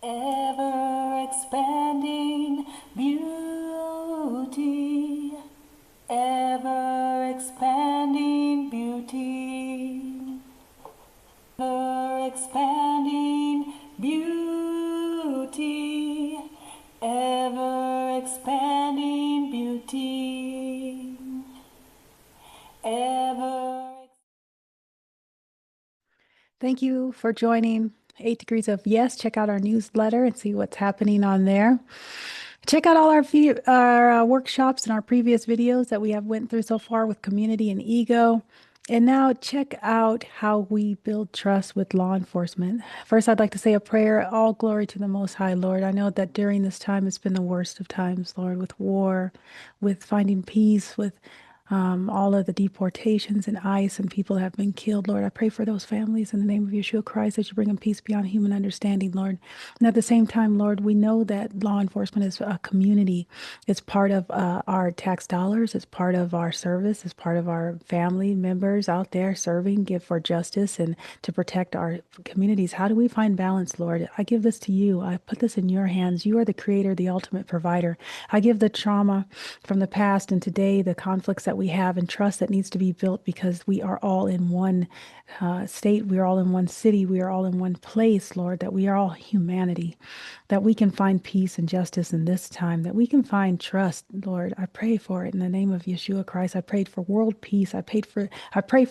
ever expanding beauty, ever expanding beauty, ever expanding beauty, ever expanding beauty, ever. Thank you for joining 8 Degrees of Yes. Check out our newsletter and see what's happening on there. Check out all our workshops and our previous videos that we have went through so far with community and ego. And now check out how we build trust with law enforcement. First, I'd like to say a prayer. All glory to the Most High, Lord. I know that during this time, it's been the worst of times, Lord, with war, with finding peace, with all of the deportations and ICE and people that have been killed, Lord. I pray for those families in the name of Yeshua Christ that you bring them peace beyond human understanding, Lord. And at the same time, Lord, we know that law enforcement is a community. It's part of our tax dollars. It's part of our service. It's part of our family members out there serving, give for justice and to protect our communities. How do we find balance, Lord? I give this to you. I put this in your hands. You are the creator, the ultimate provider. I give the trauma from the past and today, the conflicts that we have and trust that needs to be built because we are all in one state. We are all in one city. We are all in one place, Lord, that we are all humanity, that we can find peace and justice in this time, that we can find trust, Lord. I pray for it in the name of Yeshua Christ. I prayed for world peace. I pray for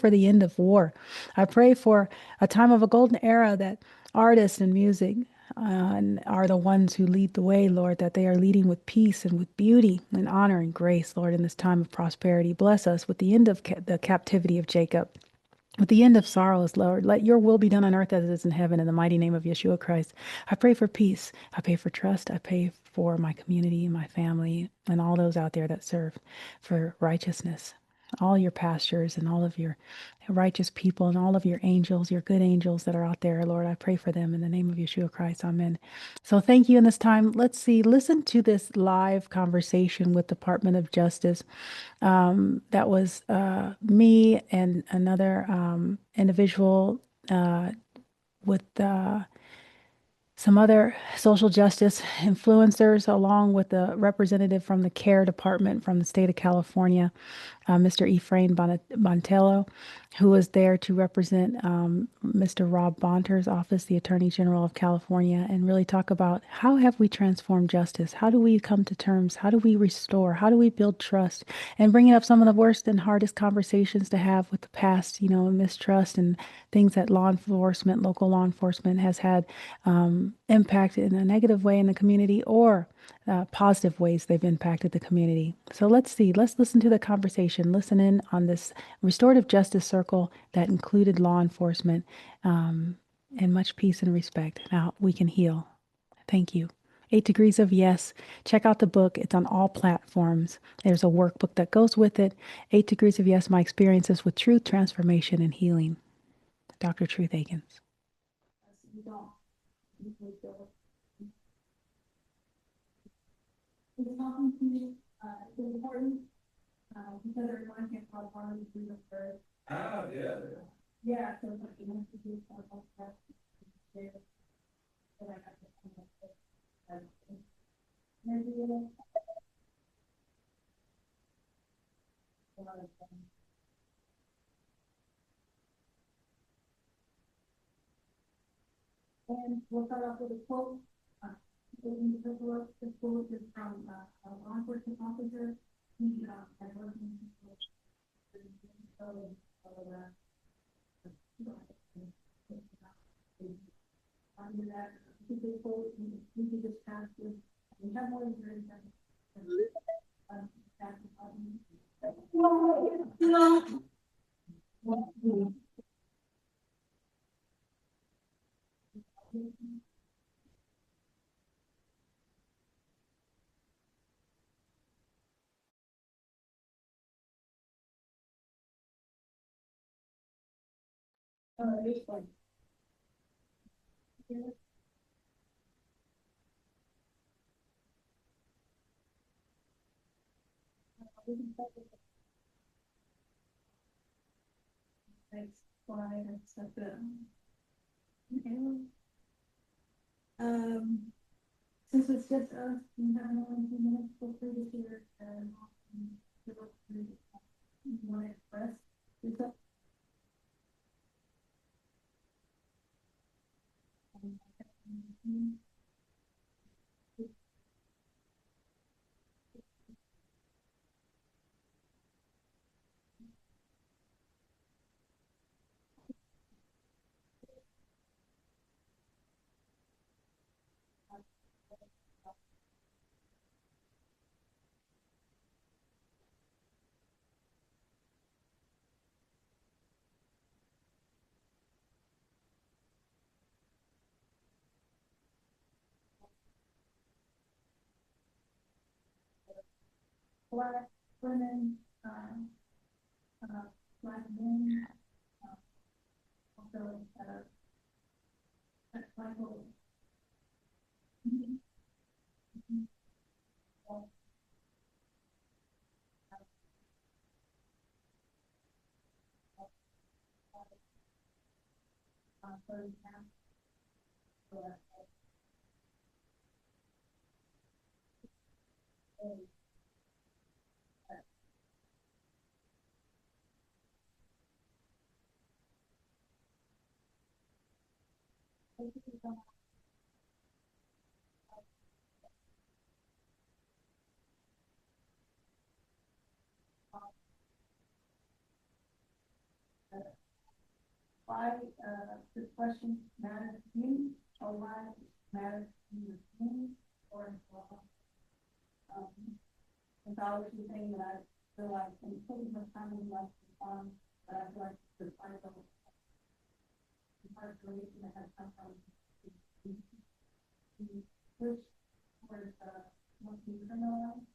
the end of war. I pray for a time of a golden era that artists and music and are the ones who lead the way, Lord, that they are leading with peace and with beauty and honor and grace, Lord, in this time of prosperity. Bless us with the end of the captivity of Jacob. With the end of sorrows, Lord, let your will be done on earth as it is in heaven in the mighty name of Yeshua Christ. I pray for peace. I pray for trust. I pray for my community and my family and all those out there that serve for righteousness. All your pastors and all of your righteous people and all of your angels, your good angels that are out there, Lord, I pray for them in the name of Yeshua Christ. Amen. So thank you in this time. Let's see, listen to this live conversation with Department of Justice. That was me and another individual with some other social justice influencers, along with a representative from the care department from the state of California, Mr. Ephraim Bontello, who was there to represent Mr. Rob Bonter's office, the Attorney General of California, and really talk about how have we transformed justice? How do we come to terms? How do we restore? How do we build trust? And bringing up some of the worst and hardest conversations to have with the past, mistrust and things that law enforcement, local law enforcement has had impact in a negative way in the community or positive ways they've impacted the community. So let's see, let's listen to the conversation, listen in on this restorative justice circle that included law enforcement and much peace and respect. Now we can heal. Thank you. 8 Degrees of Yes. Check out the book. It's on all platforms. There's a workbook that goes with it. 8 Degrees of Yes, My Experiences with Truth, Transformation, and Healing. Dr. Truth Akins. It's talking to you. It's important because everyone can call one of the first. Oh, yeah. Yeah, so like you want to do something like that. So I have to come up with that. Maybe a lot of things. And we'll start off with a quote. The quote is from a law enforcement officer. He had worked in under that particular quote, we could just pass this. We have more than 30 seconds. This one. Next slide. Okay. Since it's just us, we have only 2 minutes, feel free to share and feel free you want to express yourself. Black women, black men, also, Michael. Why this question matters to you, or why it matters to your team, or mythology thing that I feel like I'm taking my time in life to fun, but I feel like the cycle the part creation that has come from the push towards what we criminalize,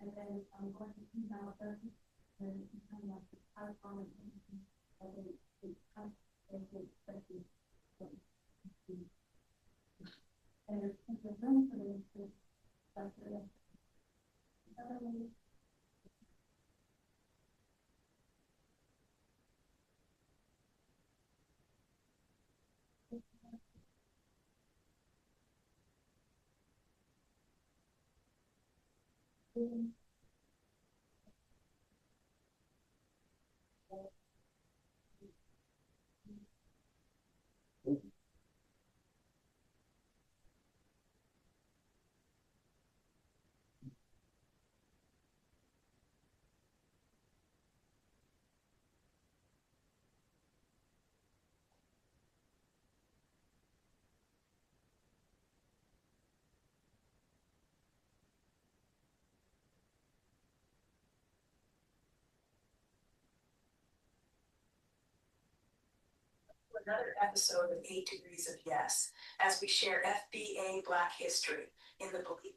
and then I'm going to see how it does it, and it's kind of like the high common thing that they come and they expect you to do. And there's room for them to that's it. Another episode of 8 Degrees of Yes, as we share FBA Black history in the belief.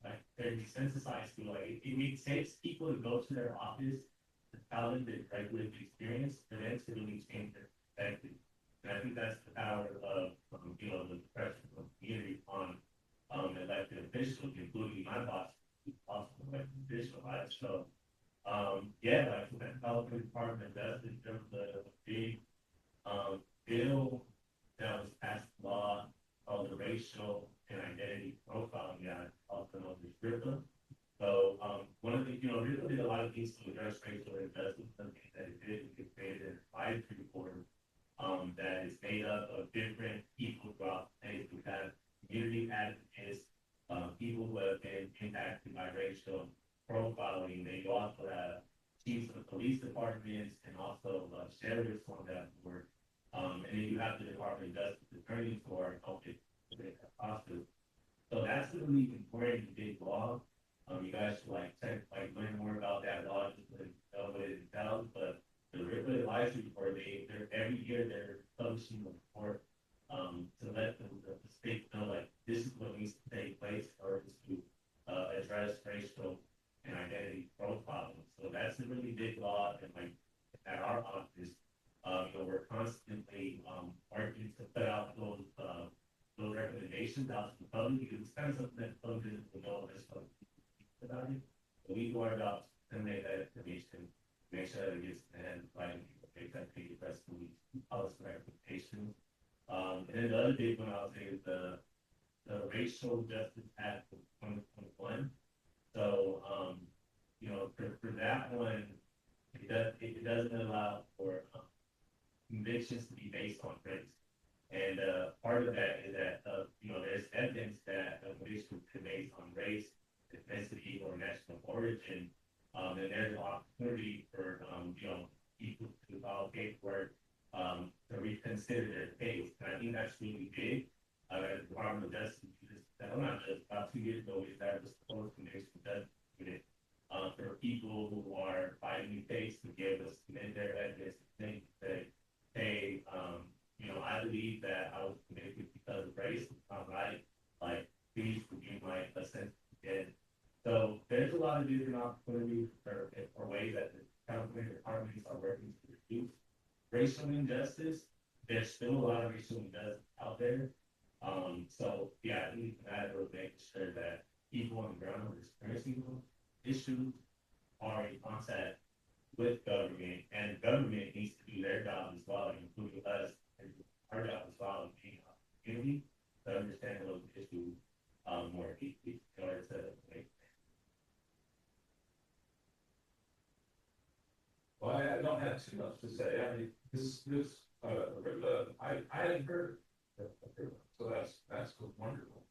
like they're desensitized to like it takes people to go to their office to tell them the regular experience for them to really change their perspective. And I think that's the power of the pressure from the community on elected officials, including my boss, who's also elected official. Right? So yeah, like the health department does in terms of the big bill that was passed law called the Racial and Identity Profiling Act, also known as RIPA. So one of the, RIPA did a lot of things to address racial injustice. Something that it did, it created an advisory board that is made up of different people throughout the state. We have community advocates, people who have been impacted by racial profiling. They also have chiefs of police departments and also sheriffs on that board. And then you have the Department of Justice attorneys who are helping with that process. So that's a really important big law. You guys should learn more about that law just to know what it entails. But the RIPA Advisory Board, every year they're publishing a report to let the state know like this is what needs to take place in order to address racial and identity profiling. So that's a really big law, and like at our office, we're constantly working to put out those recommendations out to the public because it's kind of something that the public doesn't know as public about it. So we go about disseminate that information, make sure that it gets to the hands of people, make that big press release, policy recommendations. And then the other big one I'll say is the Racial Justice Act of 2021. So for that one, it doesn't allow for convictions to be based on race. And part of that is that there's evidence that a conviction is based on race, ethnicity, or national origin. And there's an opportunity for people to file paperwork to reconsider their case. And I think that's really big. The Department of Justice, not just about 2 years ago, we established the post-conviction justice unit for people who are fighting the case to be able to submit their evidence and say, hey, I believe that I was convicted because of race. It's not right. Like, please review my sentence again. So there's a lot of different opportunities for ways that the California departments are working to reduce racial injustice. There's still a lot of racial injustice out there. So yeah, I think that will make sure that people on the ground who are experiencing issues are in contact with government, and government needs to do their job as well, including us, and our job as well, being a community to understand those issues more deeply in order to make. Well, I don't have too much to say. I mean, I hadn't heard of it, so that's wonderful.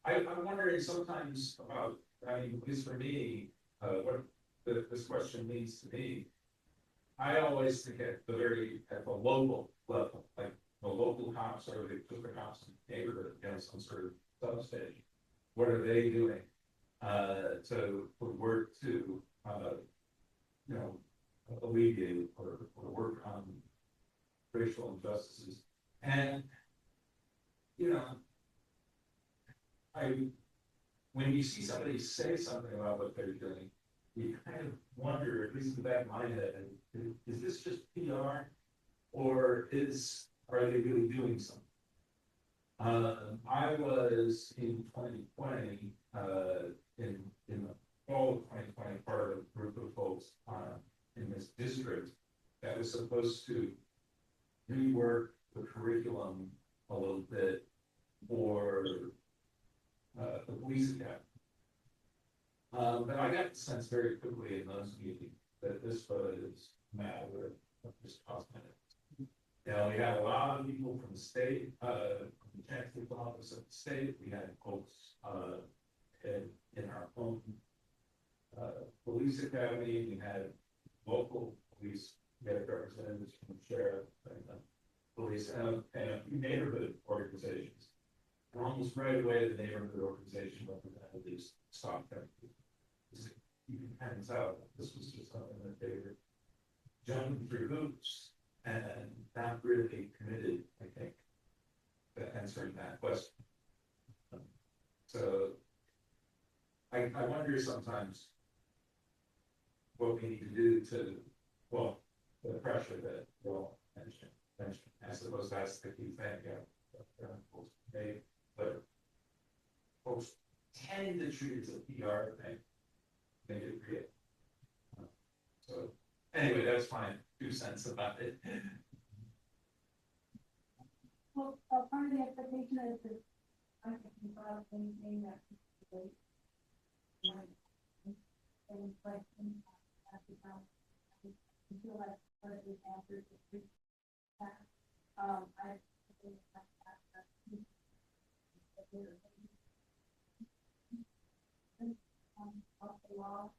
I'm wondering sometimes about, I mean, at least for me, what this question means to me. I always think at the local level, like the local cops or the cops in the neighborhood, some sort of substation. What are they doing to work to alleviate or work on racial injustices? And when you see somebody say something about what they're doing, you kind of wonder, at least in the back of my head, is this just PR, or are they really doing something? I was in 2020, in the fall of 2020, part of a group of folks in this district that was supposed to rework the curriculum a little bit for the police academy. But I got the sense very quickly in those meetings that this was a matter of just cosmetics. We had a lot of people from the state, from the chancellor's office of the state. We had folks in our own police academy. We had local police, we had representatives from the sheriff and police, and a few neighborhood organizations. And almost right away, the neighborhood organization representatives stopped them. You can kind of tell this was just something that they were jumping through hoops and not really committed, I think, to answering that question. So wonder sometimes what we need to do to, well, the pressure that Will mentioned. I suppose that's the key thing, but folks tend to treat it as a PR thing. They do create. So anyway, that's my 2 cents about it. Well, part of the expectation is that I can provide anything that and questions at the time. I feel like part of the answers is I think of the law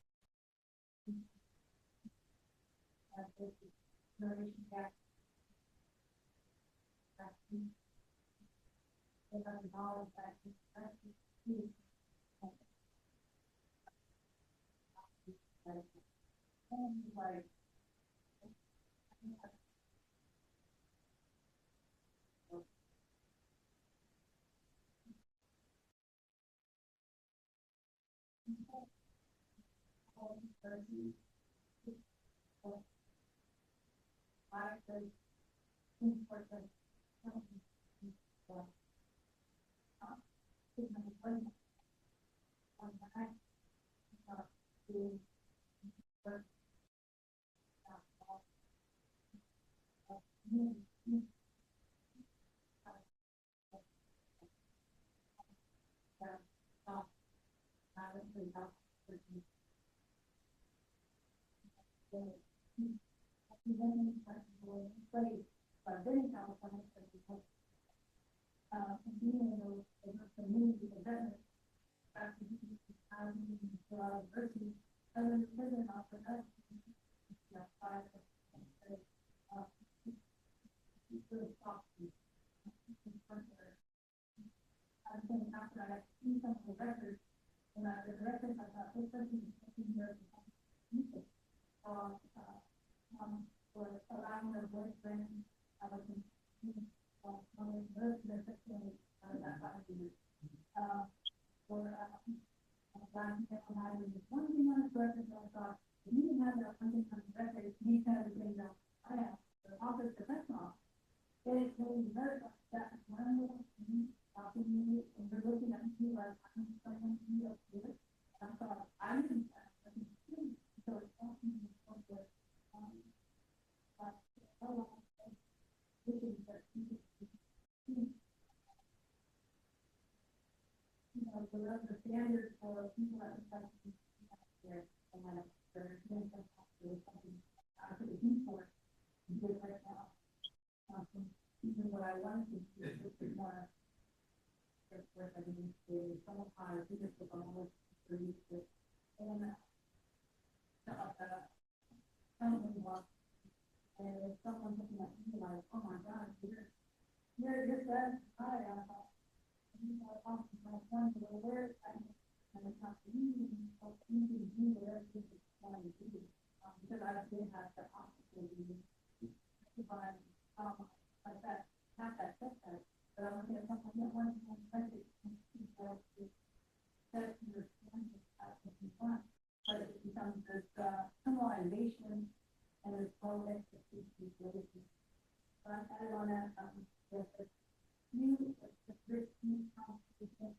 this generation back about the knowledge that like the standards for people that are there and even what I wanted to do is more some higher because of all the and and someone looking at me like, oh my God, you're that high. My son to the word and it's not easy to do whatever it is want to do because I did have the opportunity to find like that, not that setback, but I'm looking at something that one message that's your standard at the front, but it becomes this symbolization and this whole expectation. But I want to you the first competition.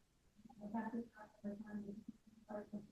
I have to talk to the time to start with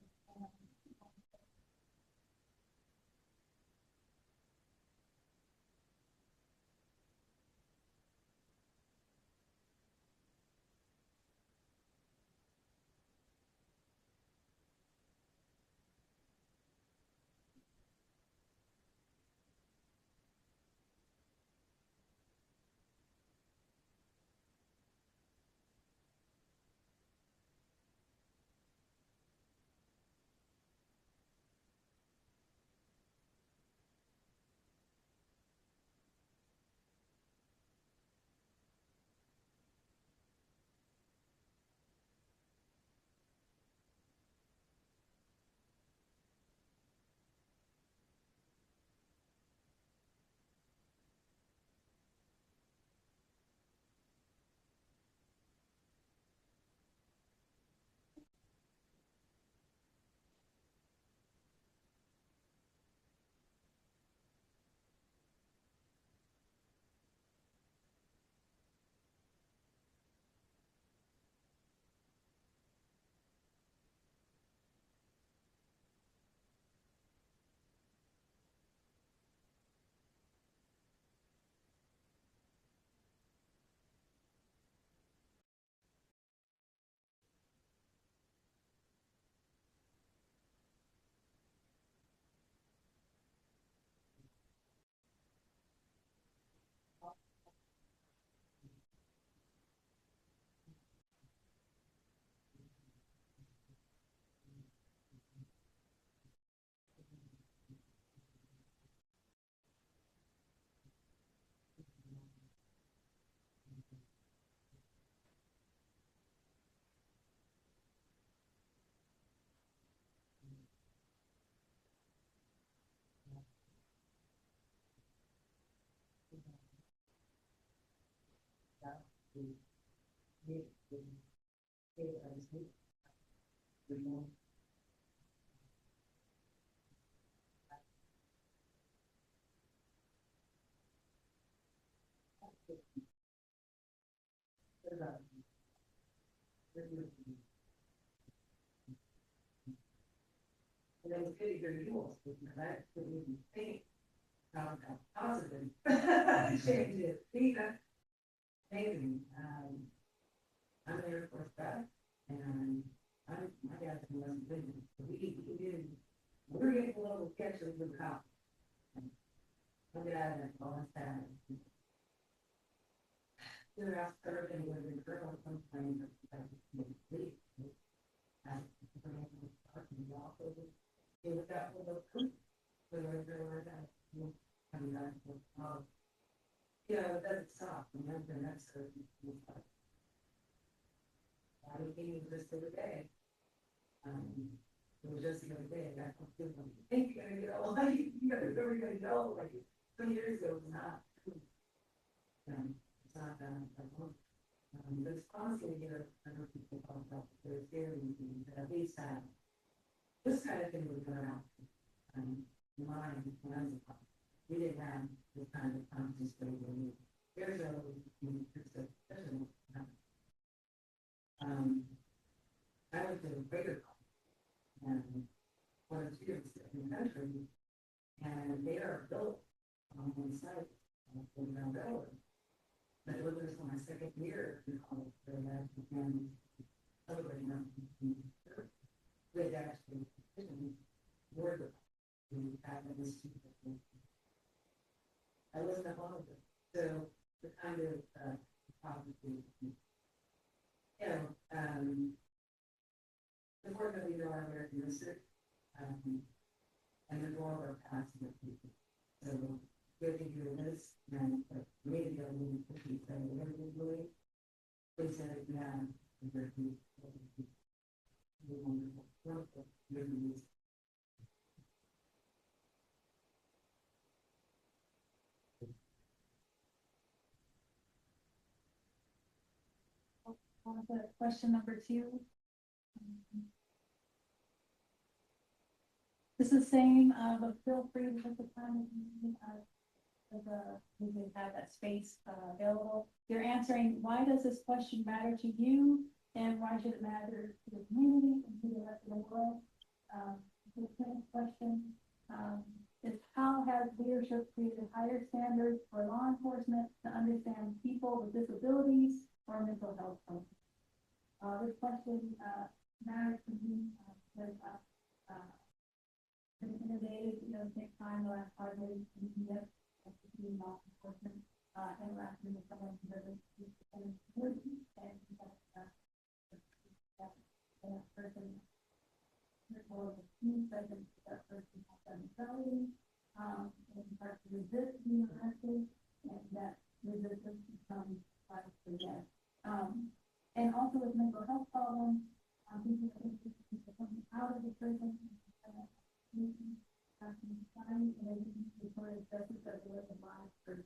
And then pretty good rules, because I couldn't even think how positive change it. Even, maybe, I'm an Air Force vet, and my dad's in West Virginia, so we did, we were getting a little catches with cops. My dad and all his dad. We were asked everything with the girl, sometimes, sleep. And we also, it was that little group, so there were that, coming back, it doesn't stop, remember, that's the, I became just the other day. It was just the other day, I think you're gonna get all, you're gonna go, like, 2 years ago, it was not. It's not that, but it's constantly here, I know people talk about, there's very, at least, this kind of thing was going on, mine, when I was a kid. We didn't have this kind of conscious way where we, there's a, I went to a greater college, and one of the students in the country, and they are built on one side, in Mount Delaware. But it was my second year in college, so I began celebrating them. With actually, Word of God KJV. I wasn't a part of it, so the kind of probably, unfortunately, I'm very mystic, and the more of our past people. So, good to hear this, and maybe a little cookie thing, whatever you're doing, they said, yeah, very wonderful, wonderful, really. Question number 2. This is saying, but feel free to take the time we can have that space available. You're answering, why does this question matter to you, and why should it matter to the community and to the rest of the world? The second question is, how has leadership created higher standards for law enforcement to understand people with disabilities or mental health problems? This question matters to me because been inundated, take time the last 5 days to meet being law enforcement, interacting with someone who doesn't speak and that person, or the team doesn't, that person has that mentality, and start to resist being arrested, and that resistance becomes fight for death. And also with mental health problems, people coming out of the prison, and then sort of justice as a way of life for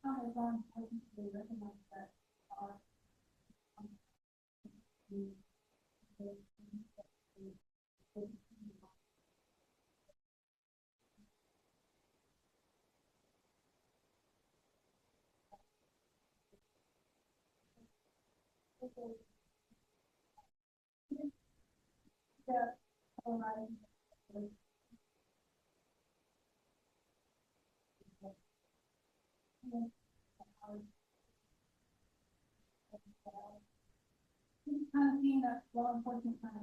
how long they recognize that kind of being a law enforcement kind of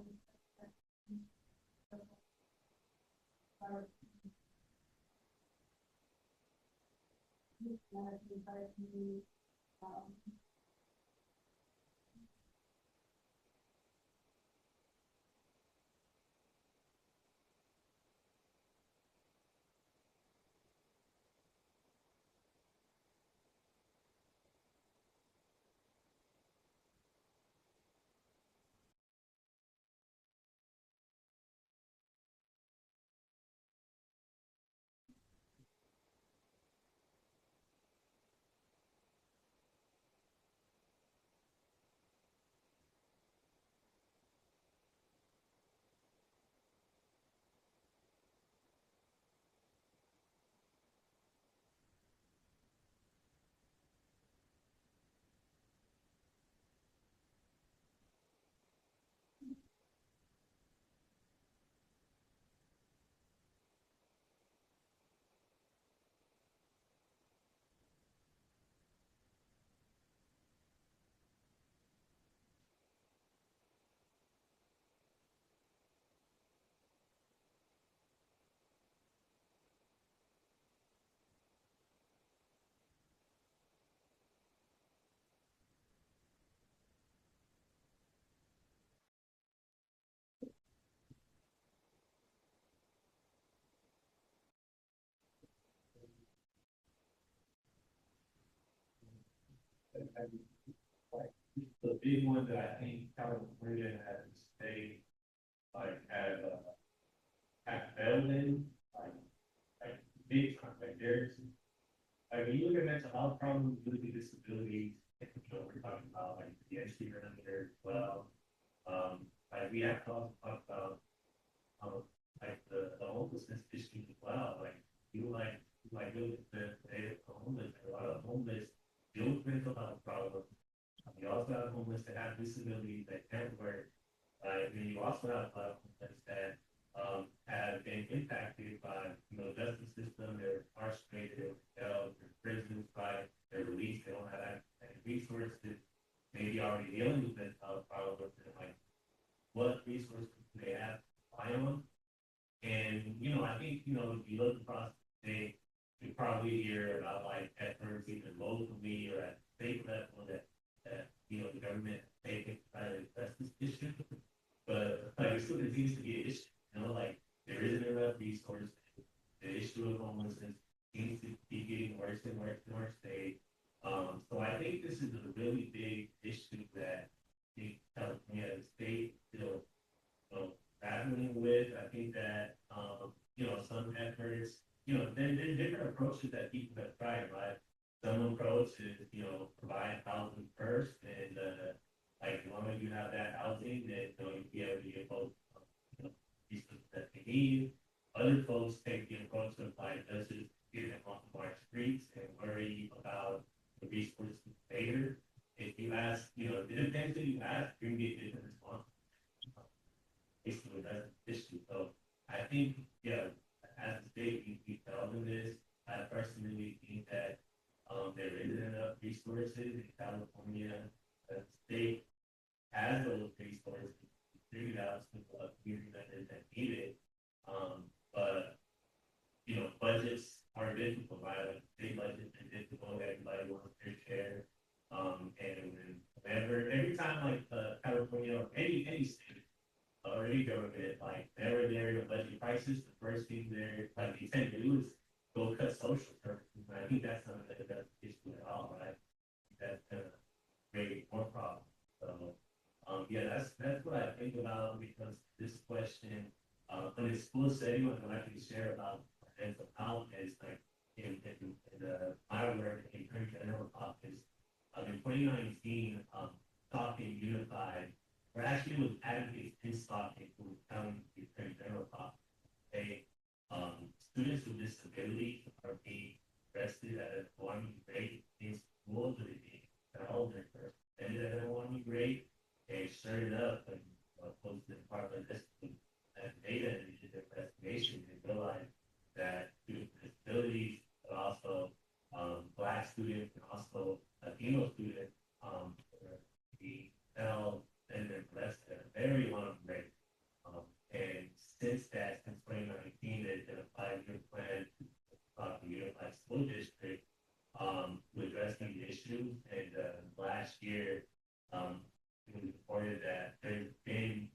Like, the big one that I think California has stayed, like, have failed in, like, big time, like, there's, like, when you look at mental health problems, you look at disabilities, we're talking about, like, the entry there as well. Like, we have to also talk about, like, the homelessness issue as well, like, look at the homeless, a lot of homeless deal with mental health problems. We also have homeless that have disabilities that can't work. And you also have a lot of homeless that have been impacted by justice system. They're incarcerated, they're prisons by their release. They don't have any resources. Maybe already dealing with mental health problems. And like, what resources do they have to rely on? And I think if you look across the state, you probably hear about like efforts either locally or at state level that the government they can try to address this issue, but like it still continues to be an issue. Like there isn't enough resources. The issue of homelessness seems to be getting worse and worse and worse day. So I think this is a really big issue that the California state still battling with. I think that some efforts, there's different approaches that people have tried, right? Some approach is, provide housing first, and like as long as you have that housing, then you'll be able to get both resources that they need. Other folks take the approach of like, let's just get them off of our streets and worry about the resources later. If you ask, it depends who you ask, you're gonna get different responses. Basically, that's the issue. So I think, as a state, we failed in this. I personally think that there isn't enough resources in California. The state has those resources figured out to the community members that need it. But budgets are difficult, right? Like state budgets are difficult. Everybody wants their share. And every time like California or any state or any government, like they're in a budget crisis, the first thing they tend to do is go cut social services. And I think that's something that doesn't issue at all, right? That's gonna create more problems. So that's what I think about because this question, in a school setting, what I can share about mental health is like in my work in Attorney General's office, in 2019, Stockton Unified, or actually was advocates in Stockton who was telling the Attorney General's office, hey, students with disabilities are being arrested at an alarming rate in schools or being held or suspended at an alarming rate. They stirred it up and posted the Department of Discipline and data and did their investigation and realized that students with disabilities, but also Black students and also Latino students were being held and then arrested at a very alarming rate. And since 2019, there's been a 5-year plan about the Unified School District to address these issues. And last year, it was reported that there's been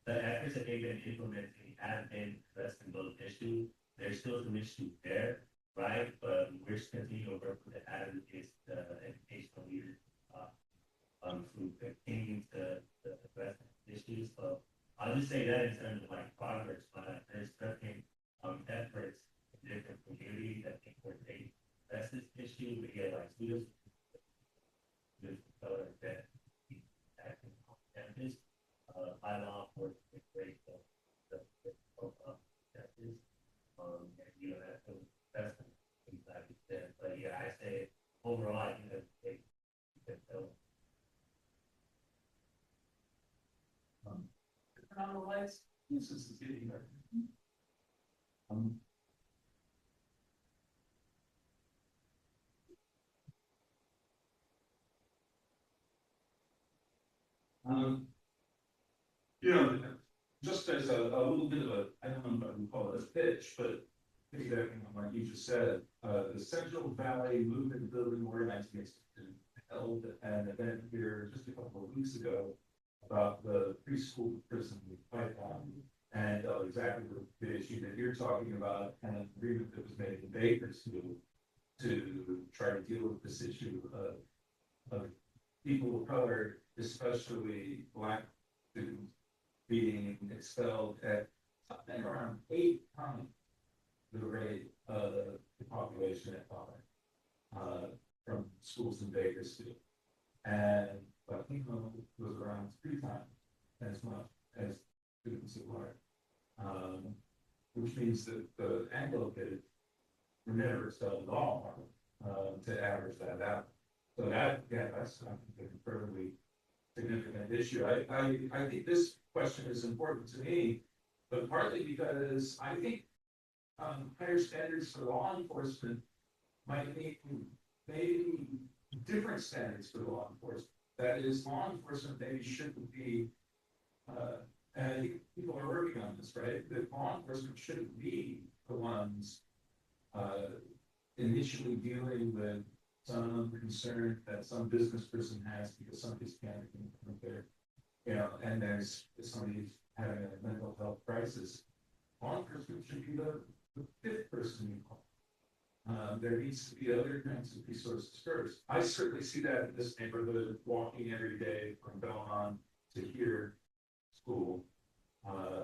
the efforts that they've been implementing have been addressing those issues. There's still some issues there, right? But we're continuing to work with the advocates, the educational leaders, to continue to address issues. So I'll just say that in terms of like progress, but there's certain efforts in different communities that think we're taking address this issue. We get like students that acting on campus, by law enforcement, great campus, and that's things like that. But yeah, I say overall, I think that's great. On the lights. This is getting there. Just as a little bit of I don't know if I can call it a pitch, but exactly like you just said, the Central Valley Movement Building Organizing Institute held an event here just a couple of weeks ago about the preschool to prison pipeline and exactly the issue that you're talking about and an agreement that was made in Bakersfield to try to deal with this issue of of people of color, especially Black students, being expelled at something around 8 times the rate of the population at Father, from schools in Bakersfield. And Latino was around 3 times as much as students of color, which means that the Anglo kids were never expelled at all, to average that out. So that, yeah, that's I think an incredibly significant issue. I think this question is important to me, but partly because I think higher standards for law enforcement might need maybe different standards for law enforcement. That is, law enforcement maybe shouldn't be, and I think people are working on this, right? That law enforcement shouldn't be the ones initially dealing with some concern that some business person has because somebody's panicking from there, and there's somebody's having a mental health crisis. Law enforcement should be the 5th person you call. There needs to be other kinds of resources first. I certainly see that in this neighborhood, walking every day from Belmont to here, school,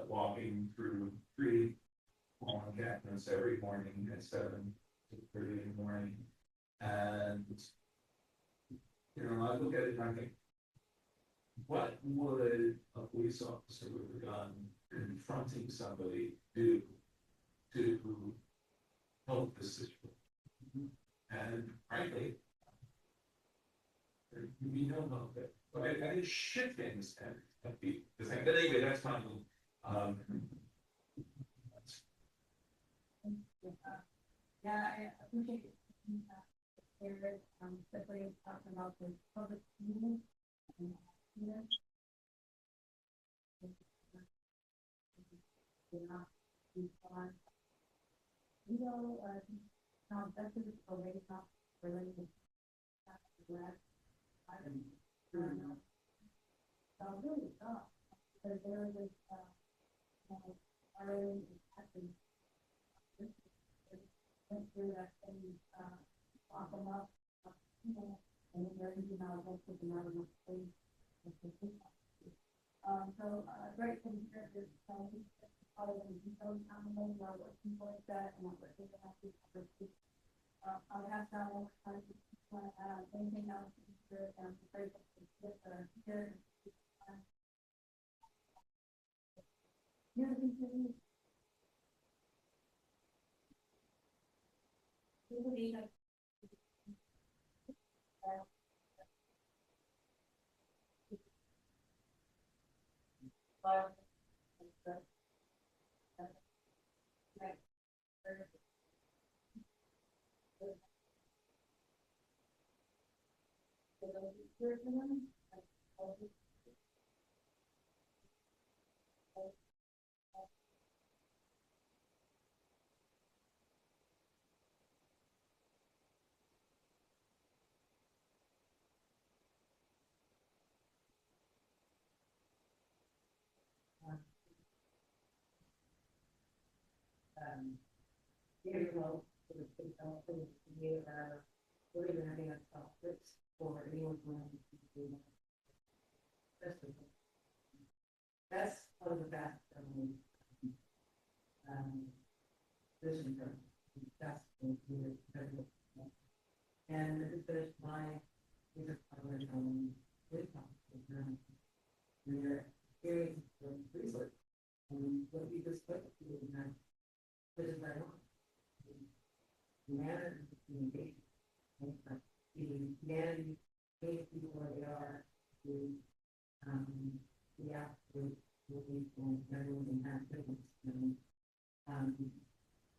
walking through 3 long encampments every morning at 7:30 in the morning. And, I look at it and I think, what would a police officer with a gun confronting somebody do to help the situation? And frankly, we don't know that. But I think shifting the standards can be the thing. But anyway, that's my Yeah, I appreciate it. Especially talking about the public meetings and students. Now that's already not related to that. I don't know. So really thought because there was already happened. Went through that and lock them up, and then they're now went to another place. So great to hear this. All of the details on the main what people like that and what they have to cover. I'll have that one time to anything else to afraid to here. Really having a conflict for anyone going to do that. That's part of the back vision for that's and this is my favorite part with we're hearing research and what we just put in that is very on. Humanity is communication. Humanity meeting people where they are to the absolute and everyone can have difference. And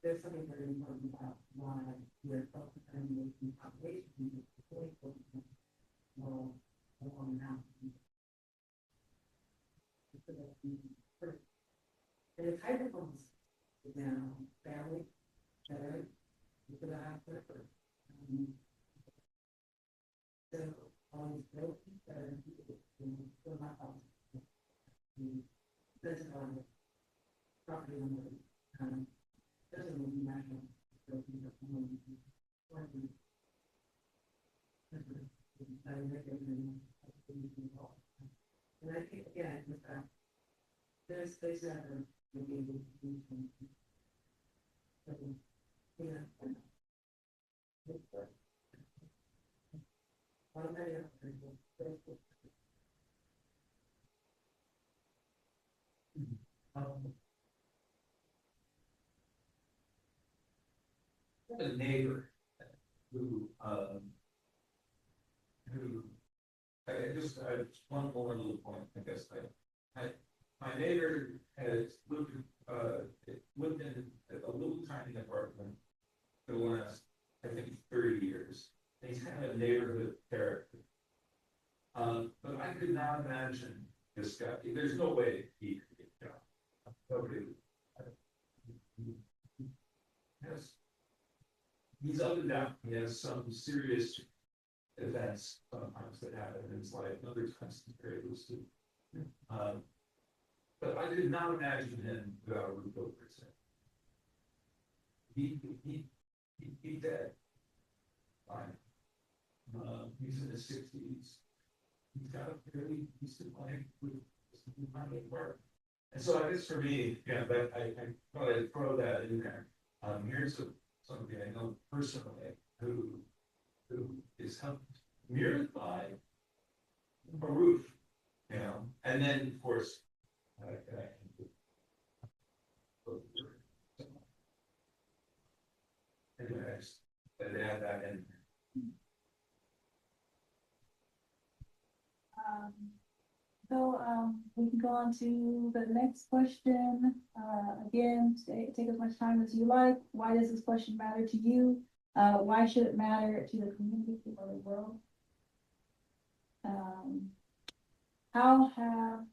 there's something very important about why we're focused on the population really focused on moral analysis. And it's hydrophones now family better because I have to so all these broken better still not all doesn't on the property owner doesn't mean national And I think, yeah, there's that, yeah. A neighbor who, I just one more little point, I guess, my neighbor has lived in a little tiny apartment for the last, I think, 30 years. And he's kind of a neighborhood character. But I could not imagine this guy, there's no way he could get a job. Nobody. Yes. He's up and down. He has some serious events sometimes that happen in his life, and other times he's very lucid. But I could not imagine him without a roof over his head. He's dead. Fine. He's in his 60s. He's got a fairly decent life with work. And so I guess for me, yeah, but I thought I'd throw that in there. Here's somebody I know personally who is helped merely by a roof, you know, and then of course, anyway, I just add that in. We can go on to the next question. Again, take as much time as you like. Why does this question matter to you? Why should it matter to the community or the world? How have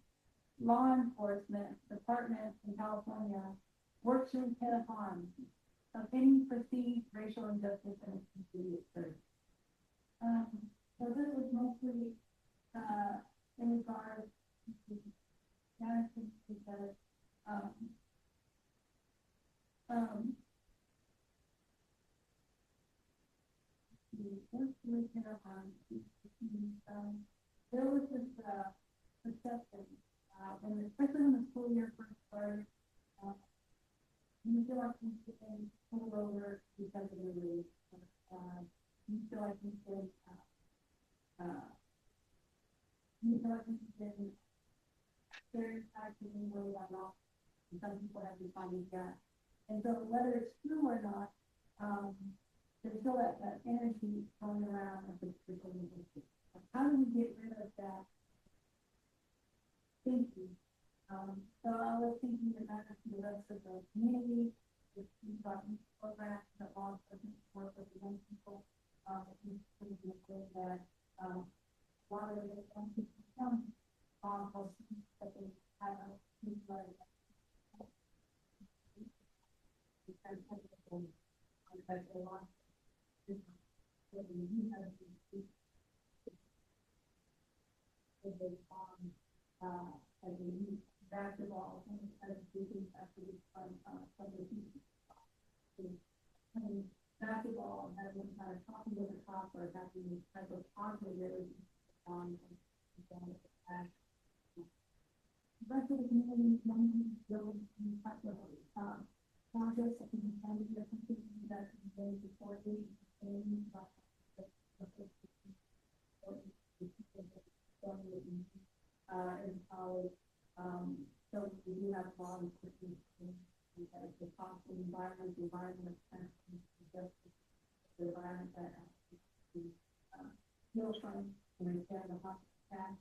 law enforcement departments in California worked to repel harm of any perceived racial injustice in a community? So this was mostly in regards to because there was this perception, and especially when the school year first started, you feel like you've been pulled over because of your race. You feel like you've been stereotyped in a way that not. Some people have defined that. And so whether it's true or not, there's still that energy going around of the history. How do we get rid of that thinking? So I was thinking about the rest of the community, the programs, the law enforcement work with the young people, that a lot of the young people come that they have basketball and deepen after this from the basketball and having kind of talking with the top or having this type of positive the rest of the community build these type of projects that can be funded or something that can be very supportive and college. So we do have a lot of questions that the possible environment, the environment that heal from and repair the hospital.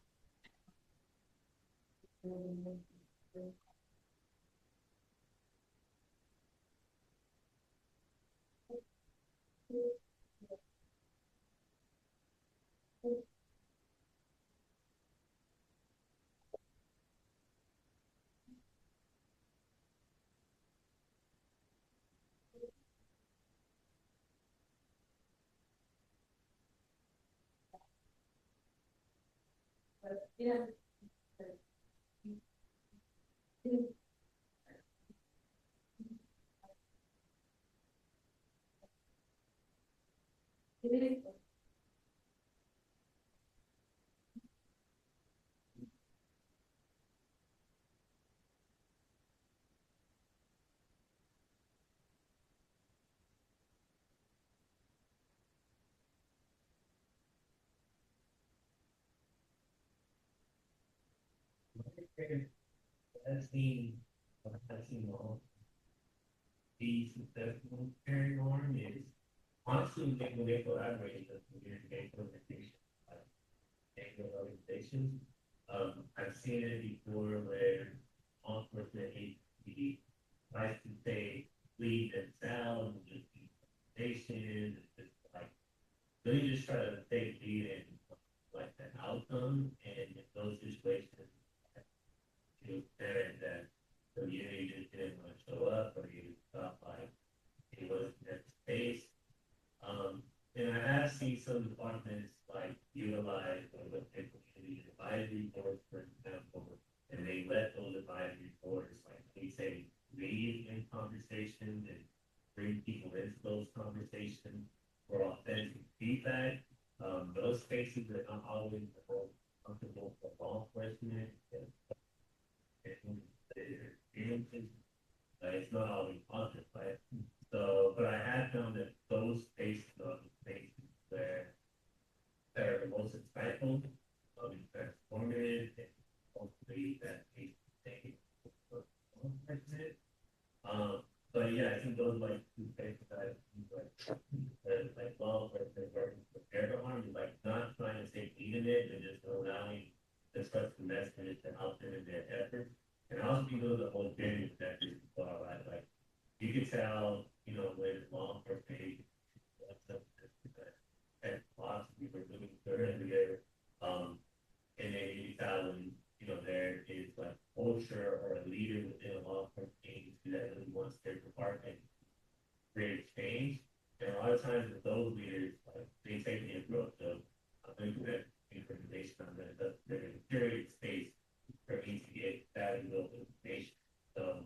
But yeah, I've seen all the successful carrying on is honestly when they collaborate with community organizations, like neighborhood organizations. I've seen it before where law enforcement agency likes to say lead themselves and just be stations and just like really just try to take lead in like the outcome and in those situations it was apparent that the community just didn't want to show up or you felt like it wasn't their space. And I have seen some departments like utilize what they community advisory boards, for example, and they let those advisory boards, like they say, lead in conversations and bring people into those conversations for authentic feedback. Those spaces are not always the most comfortable for law enforcement and their experiences. It's not always positive, right? So, but I have found that those spaces are the spaces where that are the most insightful, transformative, and hopefully that they take for president. But yeah, I think those like two spaces that I think like law enforcement working to prepare for harm is like not trying to take lead in it and just allowing the trust the message to help them in their efforts. And I also think those are the whole journey that is right? Like you can tell, when law enforcement agencies and philosophy were moving earlier, and then you can tell when, there is like culture or a leader within a law enforcement agency that really wants their department to create change. And a lot of times with those leaders, like they take the approach of I'm going to get information, I'm going to curate space for me to get valuable information. So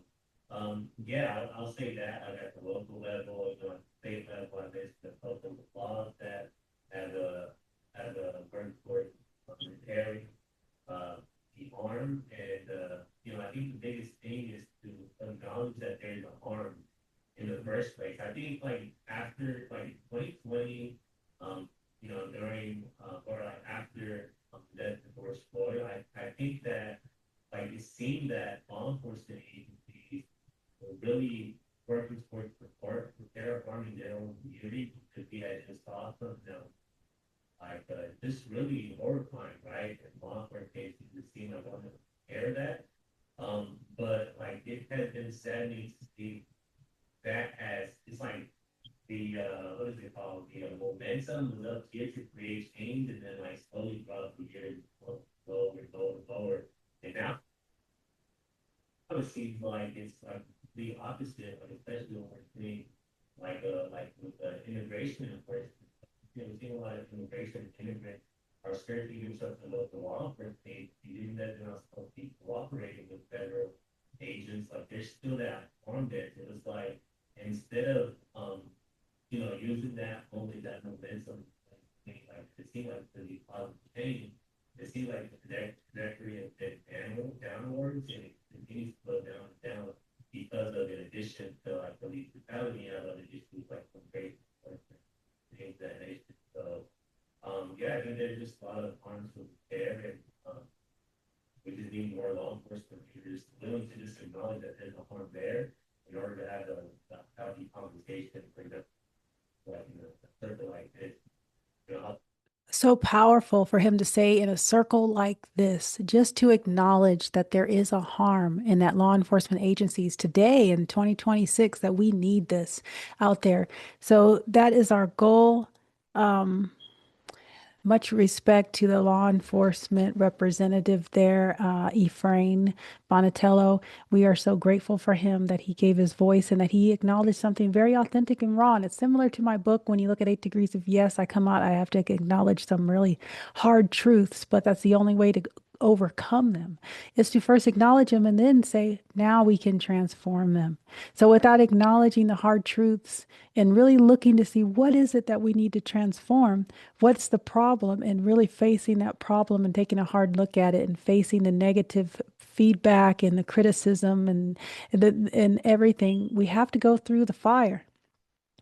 yeah, I'll say that like at the local level, at the state level, I guess the local laws that have a burn court repairing the harm, and I think the biggest thing is to acknowledge that there's a harm in the first place. I think like after like 2020, during or like after the death of George Floyd, I think that like it seemed that law enforcement agencies were really working towards repair harming their own community because we had just saw from them like just really horrifying, right? And law enforcement agencies seem to want to repair that. But like it has been saddening to see that as it's like the what is it called? The momentum was up here to create change, and then like slowly throughout the years, lower, and now it seems like it's like the opposite, like especially when we're seeing like with the immigration enforcement. We're seeing a lot of immigration immigrants are scared to use up the local law enforcement agencies, even though they're not supposed to be cooperating with federal agents. Like there's still that harm there. It was like instead of using that only that momentum, like it seemed like the positive change. It seems like the trajectory has been downwards, and it continues to go down because of, in addition to like police brutality and other issues like immigration things that nation. So yeah, I think there's just a lot of harms to repair, and we just need more law enforcement leaders willing to just acknowledge that there's a harm there in order to have a healthy conversation, bring up like a circle like this. So powerful for him to say in a circle like this, just to acknowledge that there is a harm and that law enforcement agencies today in 2026 that we need this out there. So that is our goal. Much respect to the law enforcement representative there, Ephraim Bonatello. We are so grateful for him that he gave his voice and that he acknowledged something very authentic and raw. And it's similar to my book. When you look at 8 Degrees of Yes, I come out, I have to acknowledge some really hard truths, but that's the only way to overcome them is to first acknowledge them and then say, now we can transform them. So without acknowledging the hard truths and really looking to see what is it that we need to transform, what's the problem, and really facing that problem and taking a hard look at it and facing the negative feedback and the criticism and everything, we have to go through the fire.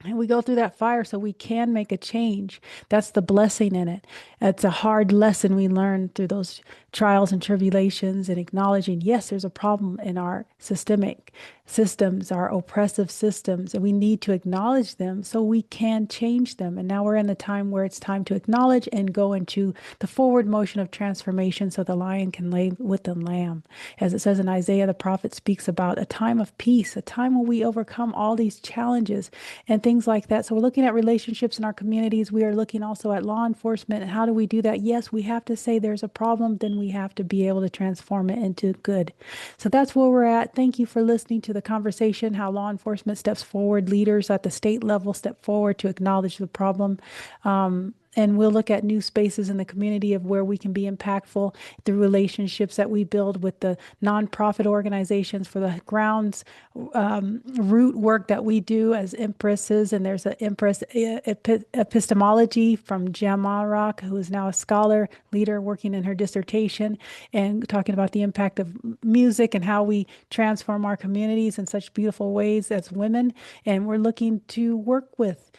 And we go through that fire so we can make a change. That's the blessing in it. It's a hard lesson we learn through those trials and tribulations and acknowledging, yes, there's a problem in our systemic systems, our oppressive systems, and we need to acknowledge them so we can change them. And now we're in the time where it's time to acknowledge and go into the forward motion of transformation so the lion can lay with the lamb. As it says in Isaiah, the prophet speaks about a time of peace, a time when we overcome all these challenges and things like that. So we're looking at relationships in our communities. We are looking also at law enforcement. And how do we do that? Yes, we have to say there's a problem, then we have to be able to transform it into good. So that's where we're at. Thank you for listening to the conversation, how law enforcement steps forward, leaders at the state level step forward to acknowledge the problem. And we'll look at new spaces in the community of where we can be impactful through relationships that we build with the nonprofit organizations for the grounds root work that we do as empresses. And there's an empress epistemology from Jamarok, who is now a scholar leader working in her dissertation and talking about the impact of music and how we transform our communities in such beautiful ways as women. And we're looking to work with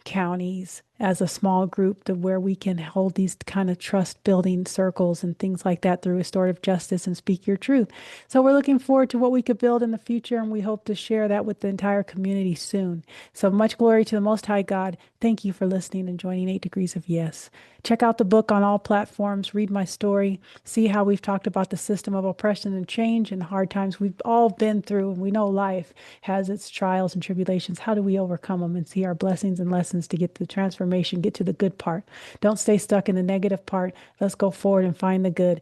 counties as a small group to where we can hold these kind of trust building circles and things like that through restorative justice and speak your truth. So we're looking forward to what we could build in the future, and we hope to share that with the entire community soon. So much glory to the Most High God. Thank you for listening and joining 8 Degrees of Yes. Check out the book on all platforms, read my story, see how we've talked about the system of oppression and change and hard times we've all been through. And we know life has its trials and tribulations. How do we overcome them and see our blessings and lessons to get to the transformation, get to the good part? Don't stay stuck in the negative part. Let's go forward and find the good.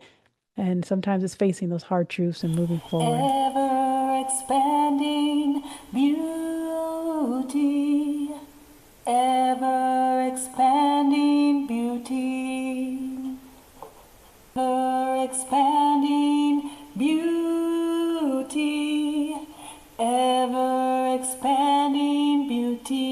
And sometimes it's facing those hard truths and moving forward. Ever expanding, beautiful.